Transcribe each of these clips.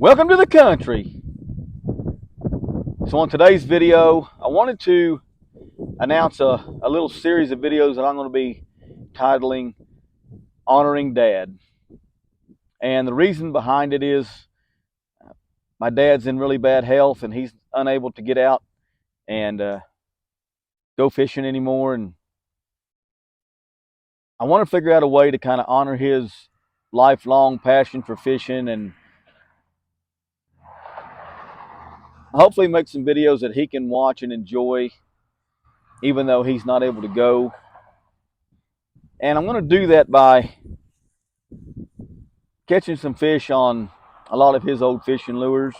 Welcome to the country. So on today's video, I wanted to announce a little series of videos that I'm going to be titling Honoring Dad. And the reason behind it is my dad's in really bad health and he's unable to get out and go fishing anymore. And I want to figure out a way to kind of honor his lifelong passion for fishing and hopefully make some videos that he can watch and enjoy even though he's not able to go. And I'm going to do that by catching some fish on a lot of his old fishing lures.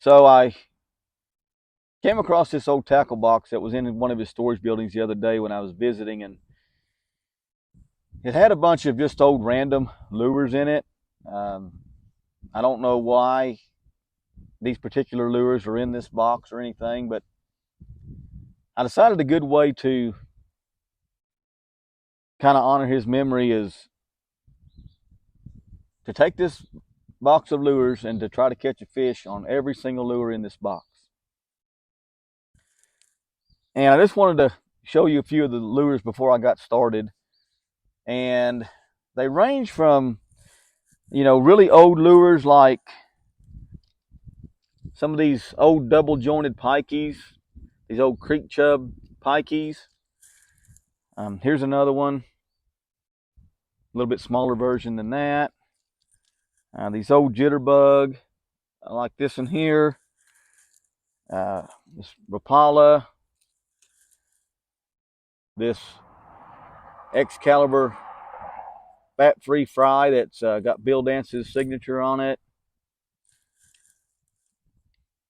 So I came across this old tackle box that was in one of his storage buildings the other day when I was visiting, and it had a bunch of just old random lures in it. I don't know why these particular lures are in this box or anything, but I decided a good way to kind of honor his memory is to take this box of lures and to try to catch a fish on every single lure in this box. And I just wanted to show you a few of the lures before I got started. And they range from, really old lures like some of these old double jointed pikeys, these old creek chub pikeys. Here's another one, a little bit smaller version than that. These old jitterbug, like this one here. This Rapala, this Excalibur fat-free fry that's got Bill Dance's signature on it.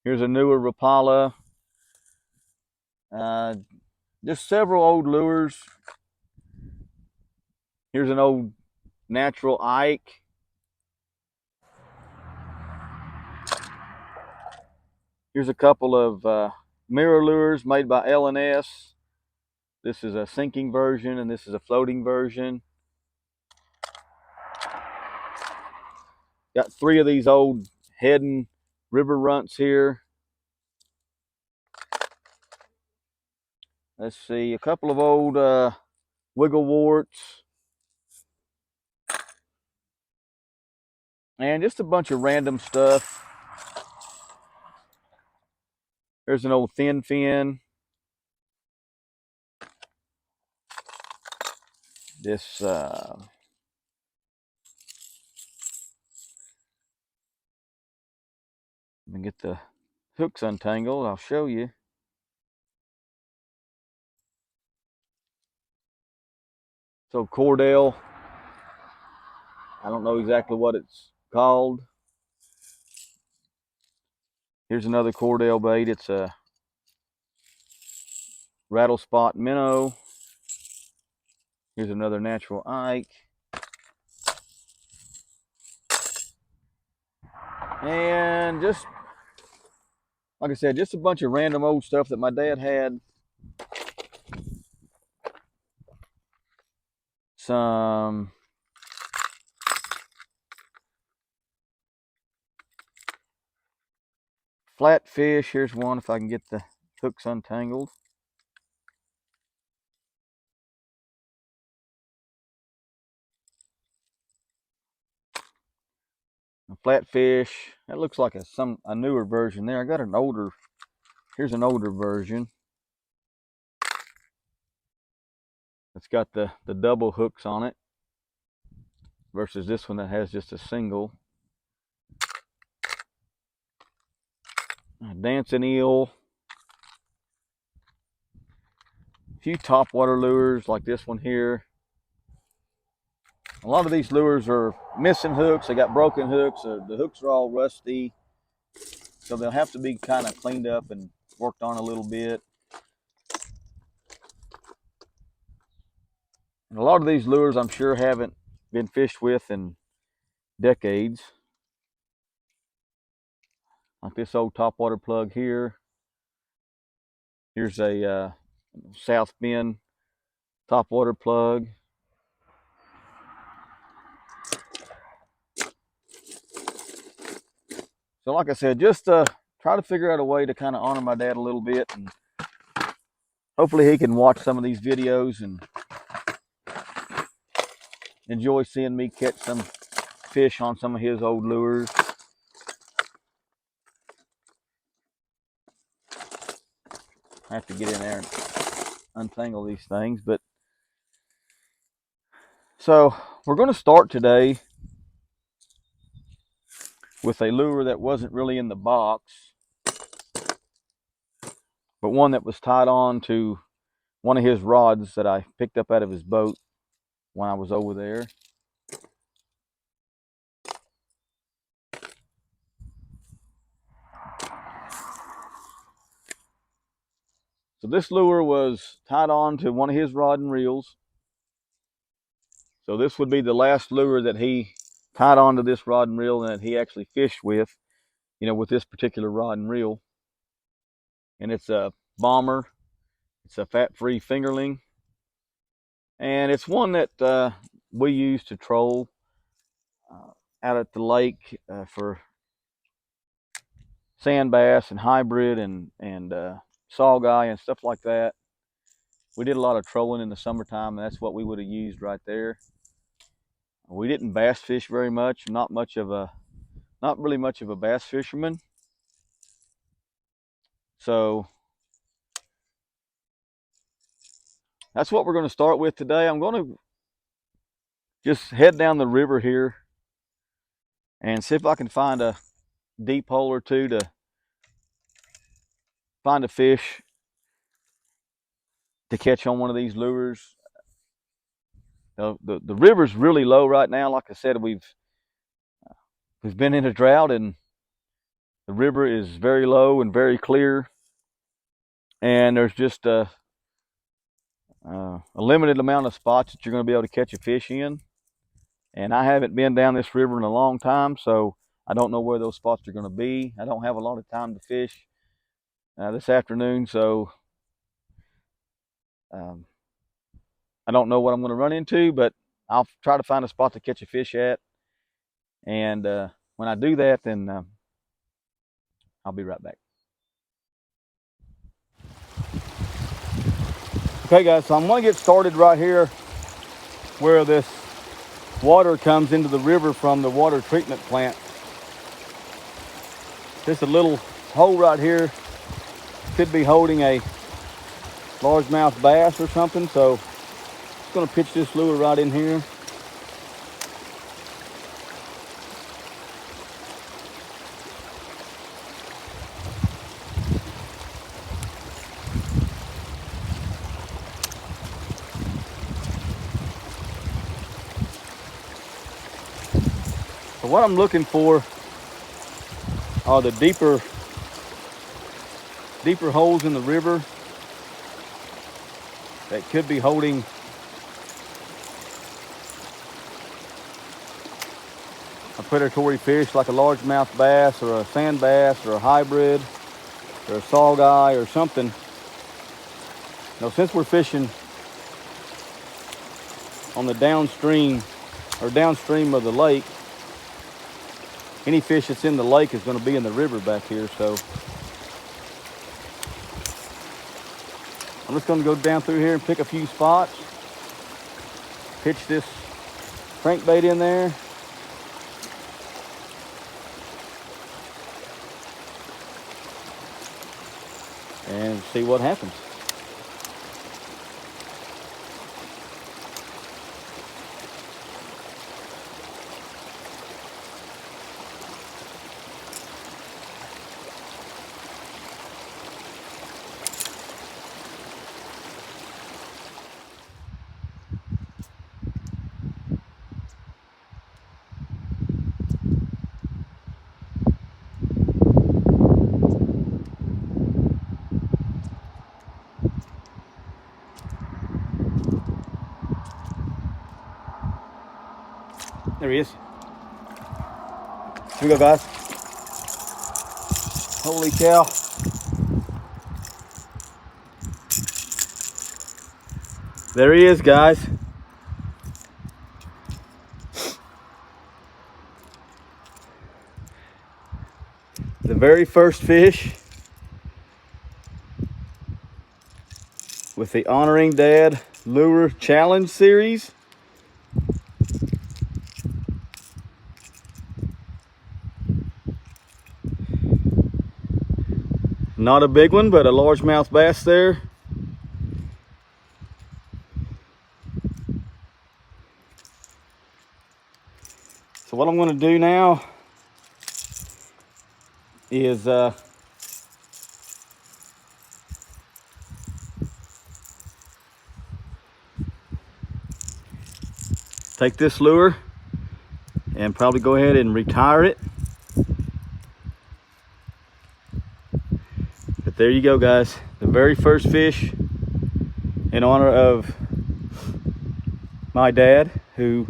Here's a newer Rapala. Just several old lures. Here's an old natural Ike. Here's a couple of mirror lures made by L&S. This is a sinking version and this is a floating version. Got three of these old Heddon river runts here. Let's see, a couple of old wiggle warts. And just a bunch of random stuff. There's an old thin fin. This let me get the hooks untangled. I'll show you. So Cordell, I don't know exactly what it's called. Here's another Cordell bait. It's a rattle spot minnow. Here's another natural Ike. And just, like I said, just a bunch of random old stuff that my dad had. Some flatfish. Here's one if I can get the hooks untangled. A flatfish. That looks like a newer version there. I got an older. Here's an older version. It's got the double hooks on it versus this one that has just a single. A dancing eel. A few topwater lures like this one here. A lot of these lures are missing hooks. They got broken hooks. The hooks are all rusty. So they'll have to be kind of cleaned up and worked on a little bit. And a lot of these lures I'm sure haven't been fished with in decades. Like this old topwater plug here. Here's a South Bend topwater plug. So like I said, just try to figure out a way to kind of honor my dad a little bit, and hopefully he can watch some of these videos and enjoy seeing me catch some fish on some of his old lures. I have to get in there and untangle these things. But so we're going to start today with a lure that wasn't really in the box, but one that was tied on to one of his rods that I picked up out of his boat when I was over there. So this lure was tied on to one of his rod and reels. So this would be the last lure that he tied onto this rod and reel and that he actually fished with, with this particular rod and reel. And it's a bomber. It's a fat-free fingerling. And it's one that we use to troll out at the lake for sand bass and hybrid and saugeye and stuff like that. We did a lot of trolling in the summertime, and that's what we would have used right there. We didn't bass fish very much. Not really much of a bass fisherman. So that's what we're going to start with today. I'm going to just head down the river here and see if I can find a deep hole or two to find a fish to catch on one of these lures. The river's really low right now. Like I said, we've been in a drought, and the river is very low and very clear, and there's just a limited amount of spots that you're going to be able to catch a fish in. And I haven't been down this river in a long time, so I don't know where those spots are going to be. I don't have a lot of time to fish this afternoon, so I don't know what I'm going to run into, but I'll try to find a spot to catch a fish at. And when I do that, then I'll be right back. Okay, guys, so I'm going to get started right here where this water comes into the river from the water treatment plant. Just a little hole right here could be holding a largemouth bass or something, so I'm just going to pitch this lure right in here. So what I'm looking for are the deeper holes in the river that could be holding a predatory fish like a largemouth bass or a sand bass or a hybrid or a saugeye or something. Now, since we're fishing on the downstream of the lake, any fish that's in the lake is going to be in the river back here. So I'm just going to go down through here and pick a few spots, pitch this crankbait in there, and see what happens. There he is. Here we go, guys. Holy cow. There he is, guys. the very first fish with the Honoring Dad Lure Challenge series. Not a big one, but a largemouth bass there. So what I'm going to do now is take this lure and probably go ahead and retire it. But there you go, guys. The very first fish in honor of my dad, who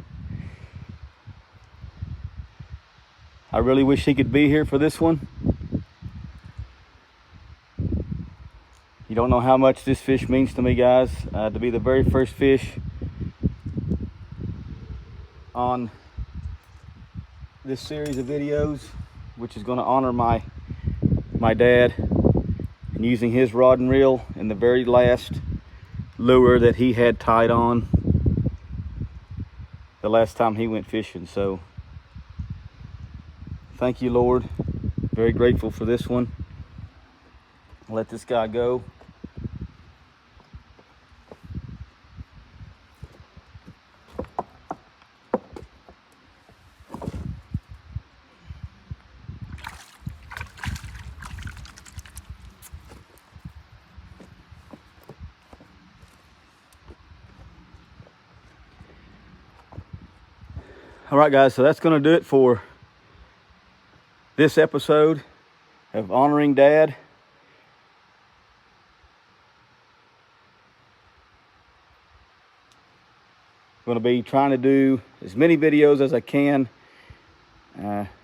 I really wish he could be here for this one. You don't know how much this fish means to me, guys. To be the very first fish on this series of videos, which is going to honor my dad, and using his rod and reel in the very last lure that he had tied on the last time he went fishing. So thank you, Lord. Very grateful for this one. I'll let this guy go. All right, guys, so that's going to do it for this episode of Honoring Dad. I'm going to be trying to do as many videos as I can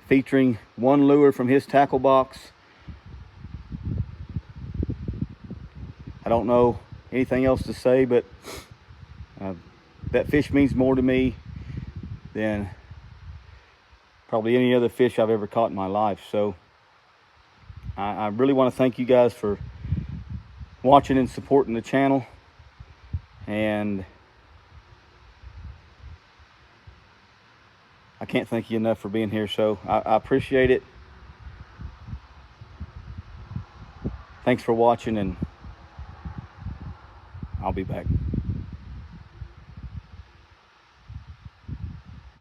featuring one lure from his tackle box. I don't know anything else to say, but that fish means more to me than probably any other fish I've ever caught in my life. So I really want to thank you guys for watching and supporting the channel, and I can't thank you enough for being here. So I appreciate it. Thanks for watching, and I'll be back.